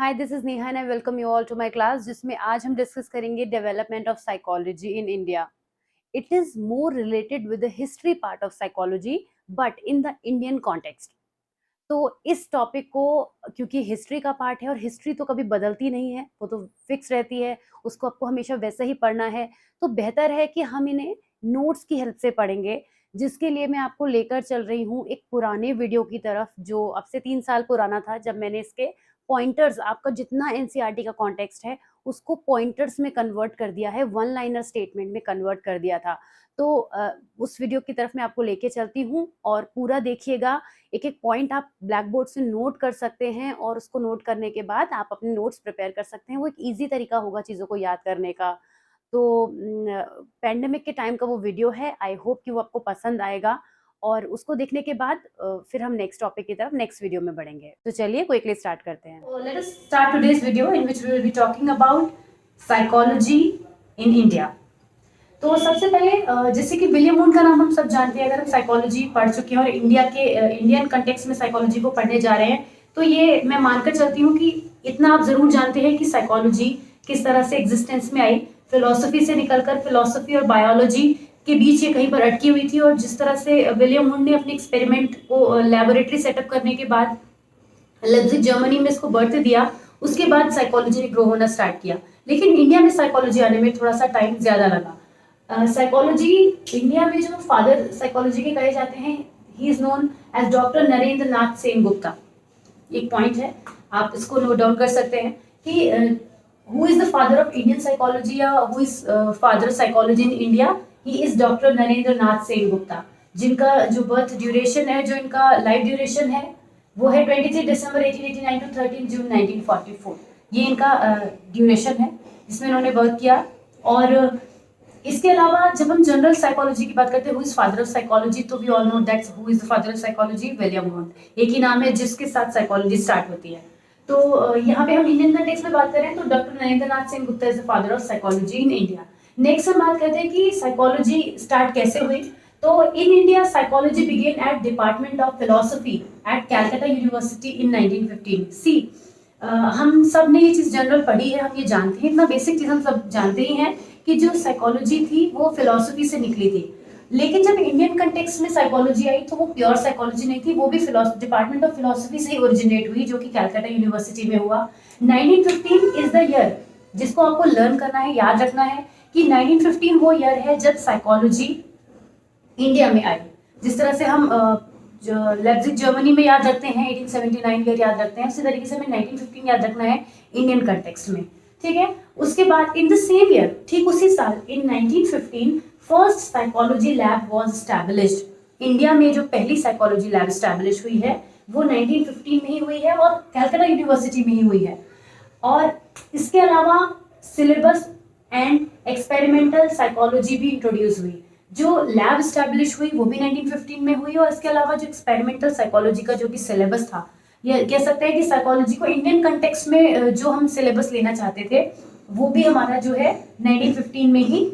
Hi, this is Neha and I welcome you all to my class, जिसमें आज हम discuss करेंगे development of psychology in India. It is more related with the history part of psychology, but in the Indian context. तो इस topic को, क्योंकि history का part है और हिस्ट्री तो कभी बदलती नहीं है, वो तो फिक्स रहती है, उसको आपको हमेशा वैसे ही पढ़ना है. तो बेहतर है कि हम इन्हें नोट्स की हेल्प से पढ़ेंगे, जिसके लिए मैं आपको लेकर चल रही हूँ एक पुराने वीडियो की तरफ, जो अब से 3 साल पुराना था, जब मैंने इसके पॉइंटर्स, आपका जितना एनसीईआरटी का कॉन्टेक्स्ट है उसको पॉइंटर्स में कन्वर्ट कर दिया है, वन लाइनर स्टेटमेंट में कन्वर्ट कर दिया था. तो उस वीडियो की तरफ मैं आपको लेके चलती हूँ और पूरा देखिएगा. एक एक पॉइंट आप ब्लैक बोर्ड से नोट कर सकते हैं और उसको नोट करने के बाद आप अपने नोट्स प्रिपेयर कर सकते हैं. वो एक ईजी तरीका होगा चीज़ों को याद करने का. तो पैंडेमिक के टाइम का वो वीडियो है. आई होप कि वो आपको पसंद आएगा और उसको देखने के बाद फिर हम नेक्स्ट टॉपिक की तरफ नेक्स्ट वीडियो में बढ़ेंगे. तो चलिए क्विकली स्टार्ट करते हैं. Let us start today's video in which we will be talking about psychology in India. तो सबसे पहले जैसे कि विलियम वुंड का नाम हम सब जानते हैं. अगर हम साइकोलॉजी पढ़ चुके हैं और इंडियन कंटेक्स्ट में साइकोलॉजी को पढ़ने जा रहे हैं, तो ये मैं मानकर चलती हूँ कि इतना आप जरूर जानते हैं कि साइकोलॉजी किस तरह से एग्जिस्टेंस में आई. फिलोसफी से निकलकर फिलोसफी और बायोलॉजी के बीच ये कहीं पर अटकी हुई थी, और जिस तरह से विलियम वुंड ने अपने एक्सपेरिमेंट को लैबोरेटरी सेटअप करने के बाद लेप्जिग जर्मनी में इसको बर्थ दिया, उसके बाद साइकोलॉजी ने ग्रो होना स्टार्ट किया. लेकिन इंडिया में साइकोलॉजी आने में थोड़ा सा टाइम ज्यादा लगा. साइकोलॉजी इंडिया में जो फादर साइकोलॉजी के कहे जाते हैं, he is known as doctor Narendra Nath Sengupta. एक पॉइंट है, आप इसको नोट डाउन कर सकते हैं कि who is the father of Indian psychology या who is father psychology in India. He is doctor Narendra Nath Sengupta, जिनका जो बर्थ ड्यूरेशन है, जो इनका लाइफ ड्यूरेशन है, वो है 23 दिसंबर 1889 टू 13 जून 1944. ये इनका ड्यूरेशन है जिसमें इन्होंने बर्थ किया. और इसके अलावा जब हम जनरल साइकोलॉजी की बात करते हैं, who is father of psychology, तो we all know that's who is the father of psychology, William Wundt. एक ही नाम है जिसके साथ साइकोलॉजी स्टार्ट होती है. तो यहाँ पे हम इंडियन कंटेक्स्ट में बात करें तो doctor Narendra Nath Sengupta is the father of psychology in India. Next हम बात करते हैं कि साइकोलॉजी स्टार्ट कैसे हुई. तो in India psychology began at department of philosophy at Calcutta university in 1915. See हम सब ने ये चीज जनरल पढ़ी है, हम ये जानते हैं, इतना बेसिक चीज हम सब जानते ही हैं कि जो साइकोलॉजी थी वो फिलोसफी से निकली थी. लेकिन जब इंडियन कंटेक्स्ट में साइकोलॉजी आई तो वो प्योर साइकोलॉजी नहीं थी, वो भी डिपार्टमेंट ऑफ फिलोसफी से ही ओरिजिनेट हुई, जो कि कैलकाटा यूनिवर्सिटी में हुआ. 1915 इज द ईयर जिसको आपको लर्न करना है, याद रखना है कि 1915 वो ईयर है जब साइकोलॉजी इंडिया में आई. जिस तरह से हम लेप्जिग जर्मनी में याद रखते हैं 1879 ईयर याद रखते हैं, उसी तरीके से हमें 1915 याद रखना है इंडियन कंटेक्स्ट में. ठीक है. उसके बाद इन द सेम ईयर, ठीक उसी साल, इन 1915 first psychology lab was established. India में जो पहली साइकोलॉजी लैब एस्टैब्लिश हुई है वो 1915 में ही हुई है और कैलकाटा यूनिवर्सिटी में ही हुई है. और इसके अलावा सिलेबस एंड एक्सपेरिमेंटल साइकोलॉजी भी इंट्रोड्यूस हुई. जो लैब एस्टैब्लिश हुई वो भी 1915 में हुई, और इसके अलावा जो एक्सपेरिमेंटल साइकोलॉजी का जो भी सिलेबस था, ये कह सकते हैं कि साइकोलॉजी को इंडियन कंटेक्स्ट में जो हम सिलेबस लेना चाहते थे वो भी हमारा जो है 1915 में ही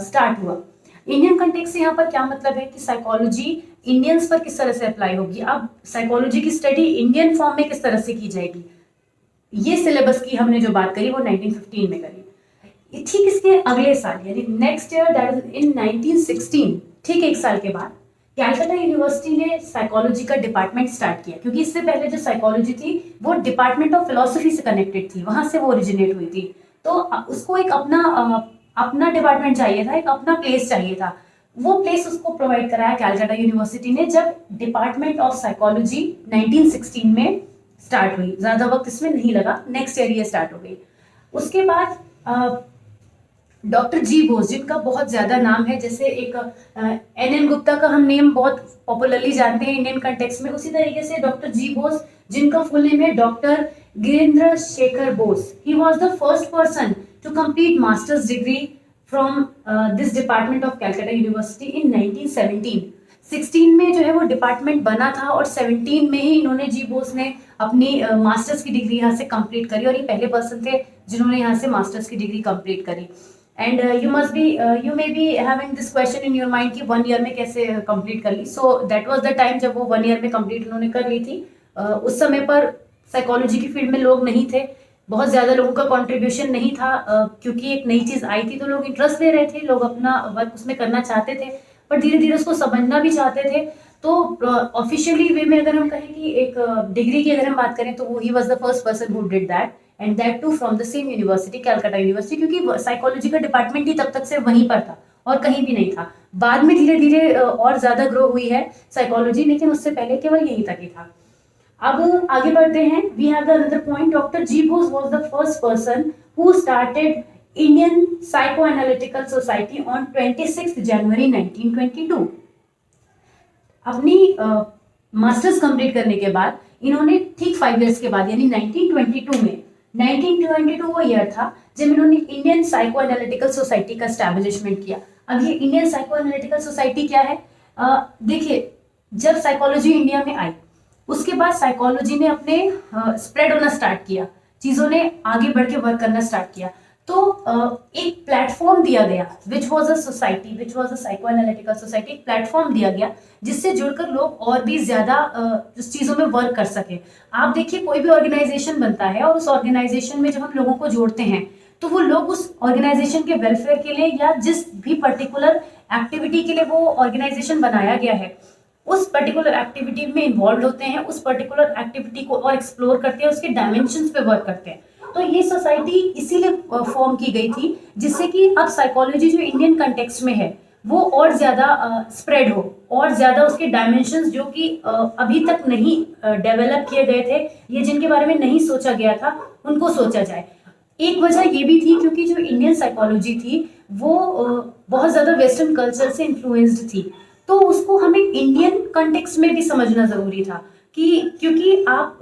स्टार्ट हुआ. इंडियन कंटेक्स्ट से यहाँ पर क्या मतलब है कि साइकोलॉजी इंडियंस पर किस तरह से अप्लाई होगी, अब साइकोलॉजी की स्टडी इंडियन फॉर्म में किस तरह से की जाएगी, ये सिलेबस की हमने जो बात करी वो 1915 में करी. ठीक इसके अगले साल यानी next year, that is in 1916, ठीक एक साल के बाद कैलकाटा यूनिवर्सिटी ने साइकोलॉजी का डिपार्टमेंट स्टार्ट किया. क्योंकि इससे पहले जो साइकोलॉजी थी वो डिपार्टमेंट ऑफ फिलोसफी से कनेक्टेड थी, वहां से वो ओरिजिनेट हुई थी. तो उसको एक अपना डिपार्टमेंट चाहिए था, एक अपना प्लेस चाहिए था. वो प्लेस उसको प्रोवाइड कराया कैलकाटा यूनिवर्सिटी ने जब डिपार्टमेंट ऑफ साइकोलॉजी 1916 में स्टार्ट हुई. ज्यादा वक्त इसमें नहीं लगा, नेक्स्ट ईयर ये स्टार्ट हो गई. उसके बाद डॉक्टर जी बोस, जिनका बहुत ज्यादा नाम है, जैसे एक एन गुप्ता का हम नेम बहुत पॉपुलरली जानते हैं इंडियन कंटेक्स्ट में, उसी तरीके से डॉक्टर जी बोस, जिनका फुल नेम है doctor Girindra Shekhar Bose. He was the first person to complete masters degree from this department of Calcutta university in 1917. 16 में जो है वो डिपार्टमेंट बना था और 17 में ही इन्होंने, जी बोस ने, अपनी मास्टर्स की डिग्री यहाँ से कंप्लीट करी, और ये पहले पर्सन थे जिन्होंने यहाँ से मास्टर्स की डिग्री कंप्लीट करी. And you may be having this question in your mind कि 1 ईयर में कैसे कंप्लीट कर ली. So that was the time जब वो 1 ईयर में कंप्लीट उन्होंने कर ली थी. उस समय पर साइकोलॉजी की फील्ड में लोग नहीं थे, बहुत ज़्यादा लोगों का कंट्रीब्यूशन नहीं था, क्योंकि एक नई चीज़ आई थी तो लोग इंटरेस्ट ले रहे थे, लोग अपना वर्क उसमें करना चाहते थे, पर धीरे धीरे उसको समझना भी चाहते थे। तो ऑफिशियली वे में अगर हम कहें कि एक डिग्री की अगर हम बात करें तो वो ही was the first person who did that, and that too from the same university, Calcutta university, क्योंकि साइकोलॉजी का डिपार्टमेंट ही तब तक सिर्फ वहीं पर था और कहीं भी नहीं था। बाद में धीरे धीरे और ज़्यादा ग्रो हुई है साइकोलॉजी, लेकिन उससे पहले केवल यहीं तक ही था। अब आगे बढ़ते हैं। We have the another point, doctor G Bose was the first person who started Indian psychoanalytical society on 26 January 1922। अपनी मास्टर्स कंप्लीट करने के बाद इन्होंने ठीक 5 इयर्स के बाद यानी 1922 में, 1922 वो ईयर था जब इन्होंने इंडियन साइकोएनालिटिकल सोसाइटी का एस्टैब्लिशमेंट किया। अब ये इंडियन साइकोएनालिटिकल सोसाइटी क्या है? देखिए, जब साइकोलॉजी इंडिया में आई उसके बाद साइकोलॉजी ने अपने स्प्रेड होना स्टार्ट किया, चीज़ों ने आगे बढ़ के वर्क करना स्टार्ट किया। तो एक प्लेटफॉर्म दिया गया which was a society, which was a psychoanalytical society, एक प्लेटफॉर्म दिया गया जिससे जुड़कर लोग और भी ज़्यादा उस चीज़ों में वर्क कर सके। आप देखिए, कोई भी ऑर्गेनाइजेशन बनता है और उस ऑर्गेनाइजेशन में जब हम लोगों को जोड़ते हैं तो वो लोग उस ऑर्गेनाइजेशन के वेलफेयर के लिए या जिस भी पर्टिकुलर एक्टिविटी के लिए वो ऑर्गेनाइजेशन बनाया गया है उस पर्टिकुलर एक्टिविटी में इन्वॉल्व होते हैं, उस पर्टिकुलर एक्टिविटी को और एक्सप्लोर करते हैं, उसके डायमेंशंस पे वर्क करते हैं। तो ये सोसाइटी इसीलिए फॉर्म की गई थी जिससे कि अब साइकोलॉजी जो इंडियन कंटेक्स्ट में है वो और ज़्यादा स्प्रेड हो, और ज़्यादा उसके डायमेंशंस जो कि अभी तक नहीं डेवलप किए गए थे, ये जिनके बारे में नहीं सोचा गया था, उनको सोचा जाए। एक वजह ये भी थी क्योंकि जो इंडियन साइकोलॉजी थी वो बहुत ज़्यादा वेस्टर्न कल्चर से इन्फ्लुएंस्ड थी, तो उसको हमें इंडियन कंटेक्स्ट में भी समझना ज़रूरी था कि क्योंकि आप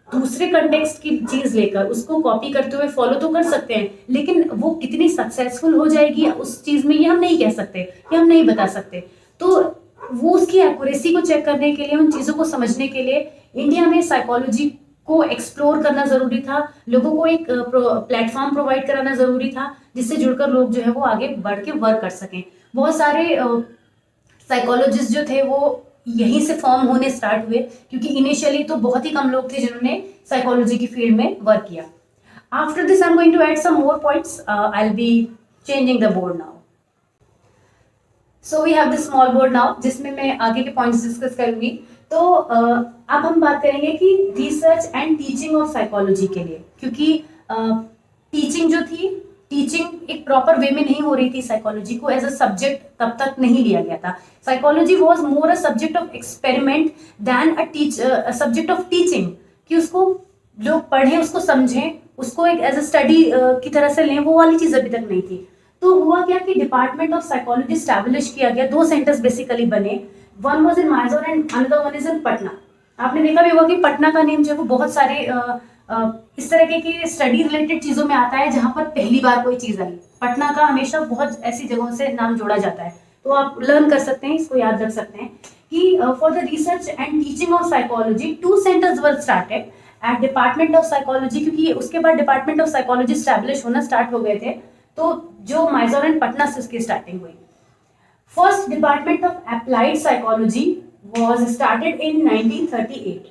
दूसरे कंटेक्स्ट की चीज़ लेकर उसको कॉपी करते हुए फॉलो तो कर सकते हैं, लेकिन वो कितनी सक्सेसफुल हो जाएगी उस चीज़ में ये हम नहीं कह सकते, ये हम नहीं बता सकते। तो वो उसकी एक्यूरेसी को चेक करने के लिए, उन चीज़ों को समझने के लिए इंडिया में साइकोलॉजी को एक्सप्लोर करना ज़रूरी था, लोगों को एक प्लेटफॉर्म प्रोवाइड कराना ज़रूरी था जिससे जुड़कर लोग जो है वो आगे बढ़ के वर्क कर सकें। बहुत सारे साइकोलॉजिस्ट जो थे वो यहीं से फॉर्म होने स्टार्ट हुए, क्योंकि इनिशियली तो बहुत ही कम लोग थे जिन्होंने साइकोलॉजी की फील्ड में वर्क किया। After this I am going to add some more points, I will be changing the board now. So we have this small board now जिसमें मैं आगे के पॉइंट्स डिस्कस करूंगी। तो अब हम बात करेंगे कि research and teaching of psychology के लिए, क्योंकि टीचिंग जो थी, टीचिंग एक प्रॉपर वे में नहीं हो रही थी, साइकोलॉजी को एज अ सब्जेक्ट तब तक नहीं लिया गया था। Psychology was more a subject of experiment then a subject of teaching, कि उसको लोग पढ़ें, उसको समझें, उसको एक एज अ स्टडी की तरह से लें, वो वाली चीज़ अभी तक नहीं थी। तो हुआ क्या कि डिपार्टमेंट ऑफ साइकोलॉजी स्टैब्लिश किया गया, 2 सेंटर्स बेसिकली बने, one was in Mysore and another one is in Patna. आपने देखा भी होगा कि पटना का नेम जो है वो बहुत सारे इस तरह की स्टडी रिलेटेड चीज़ों में आता है जहाँ पर पहली बार कोई चीज़ आई। पटना का हमेशा बहुत ऐसी जगहों से नाम जोड़ा जाता है, तो आप लर्न कर सकते हैं, इसको याद रख सकते हैं कि for the research and teaching of psychology 2 centres were started at department of psychology, क्योंकि उसके बाद डिपार्टमेंट ऑफ साइकोलॉजी स्टैब्लिश होना स्टार्ट हो गए थे, तो जो माइजोर एंड पटना से उसकी स्टार्टिंग हुई। First department of applied psychology was started in 1938।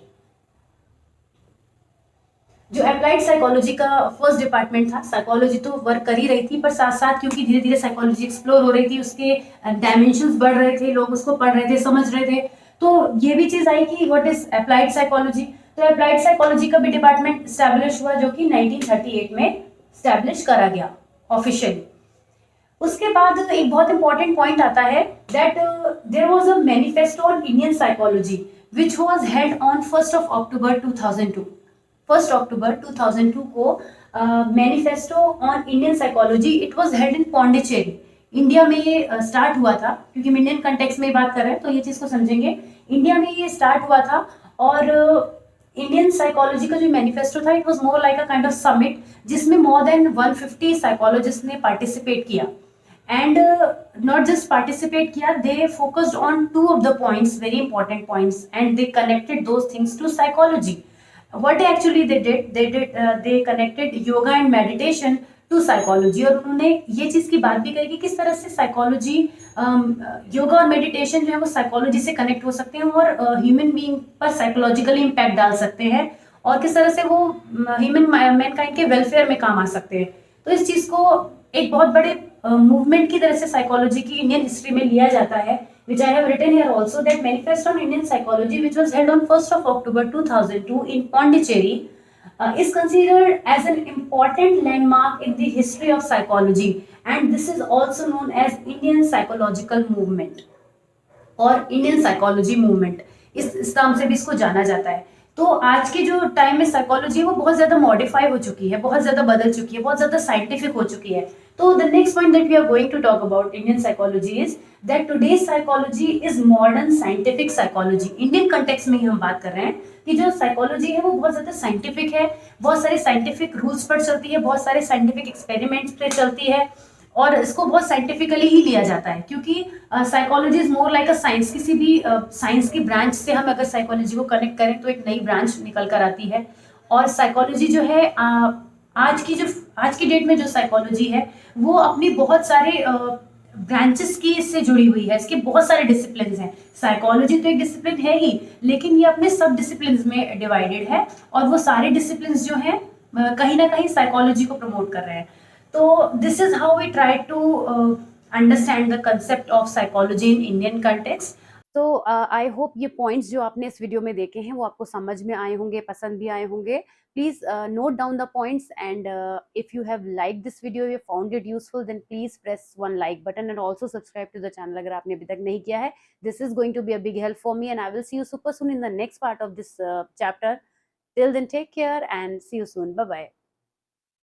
जो अप्लाइड साइकोलॉजी का फर्स्ट डिपार्टमेंट था, साइकोलॉजी तो वर्क कर ही रही थी, पर साथ साथ क्योंकि धीरे धीरे साइकोलॉजी एक्सप्लोर हो रही थी, उसके डायमेंशंस बढ़ रहे थे, लोग उसको पढ़ रहे थे, समझ रहे थे, तो ये भी चीज़ आई कि व्हाट इज अप्लाइड साइकोलॉजी। तो अप्लाइड साइकोलॉजी का भी डिपार्टमेंट स्टैब्लिश हुआ जो कि 1938 में स्टैब्लिश करा गया ऑफिशियली। उसके बाद एक बहुत इंपॉर्टेंट पॉइंट आता है that there was a manifesto on Indian psychology which was held on 1 अक्टूबर 2002। 1 अक्टूबर 2002 को manifesto on Indian psychology, it was held in Pondicherry, India में ये स्टार्ट हुआ था, क्योंकि हम इंडियन कंटेक्स्ट में बात कर रहे हैं तो ये चीज़ को समझेंगे। इंडिया में ये स्टार्ट हुआ था और इंडियन साइकोलॉजी का जो मैनिफेस्टो था, it was more like a kind of summit जिसमें मोर देन 150 साइकोलॉजिस्ट ने पार्टिसिपेट किया, and not just participate किया, they focused on 2 of the points, very important points, and they connected those things to psychology. What actually they connected yoga and meditation to psychology, और उन्होंने ये चीज़ की बात भी कही कि किस तरह से साइकोलॉजी, योगा और मेडिटेशन जो है वो साइकोलॉजी से कनेक्ट हो सकते हैं और ह्यूमन बीइंग पर साइकोलॉजिकली इम्पैक्ट डाल सकते हैं और किस तरह से वो ह्यूमन मैनकाइंड के वेलफेयर में काम आ सकते हैं। तो इस चीज को एक बहुत बड़े मूवमेंट की तरह से साइकोलॉजी की इंडियन हिस्ट्री में लिया जाता है, which I have written here also, that Manifesto on Indian Psychology, which was held on 1st of October 2002 in Pondicherry, is considered as an important landmark in the history of psychology, and this is also known as Indian psychological movement और Indian psychology movement, इस नाम से भी इसको जाना जाता है। तो आज के जो टाइम में साइकोलॉजी है वो बहुत ज्यादा मॉडिफाई हो चुकी है, बहुत ज्यादा बदल चुकी है, बहुत ज्यादा साइंटिफिक हो चुकी है। तो the next point that we are going to talk about Indian psychology is that today's psychology is modern scientific psychology. Indian context में ही हम बात कर रहे हैं कि जो साइकोलॉजी है वो बहुत ज्यादा साइंटिफिक है, बहुत सारे साइंटिफिक रूल्स पर चलती है, बहुत सारे साइंटिफिक एक्सपेरिमेंट्स पे चलती है और इसको बहुत साइंटिफिकली ही लिया जाता है, क्योंकि psychology is more like a science. किसी भी साइंस की ब्रांच से हम अगर साइकोलॉजी को कनेक्ट करें तो एक नई ब्रांच निकल कर आती है। और साइकोलॉजी जो है आज की डेट में जो साइकोलॉजी है वो अपनी बहुत सारे ब्रांचेस की इससे जुड़ी हुई है, इसके बहुत सारे डिसिप्लिन हैं। साइकोलॉजी तो एक डिसिप्लिन है ही, लेकिन ये अपने सब डिसिप्लिन में डिवाइडेड है और वो सारे डिसिप्लिन जो हैं कहीं ना कहीं साइकोलॉजी को प्रमोट कर रहे हैं। तो this is how we try to understand the concept of psychology in Indian context. तो आई होप ये पॉइंट्स जो आपने इस वीडियो में देखे हैं वो आपको समझ में आए होंगे, पसंद भी आए होंगे। Please note down the points and if you have like this video, you found it useful, then please press one like button and also subscribe to the channel अगर आपने अभी तक नहीं किया है। This is going to be a big help for me and I will see you super soon in the next part of this chapter. Till then take care and see you soon, bye bye.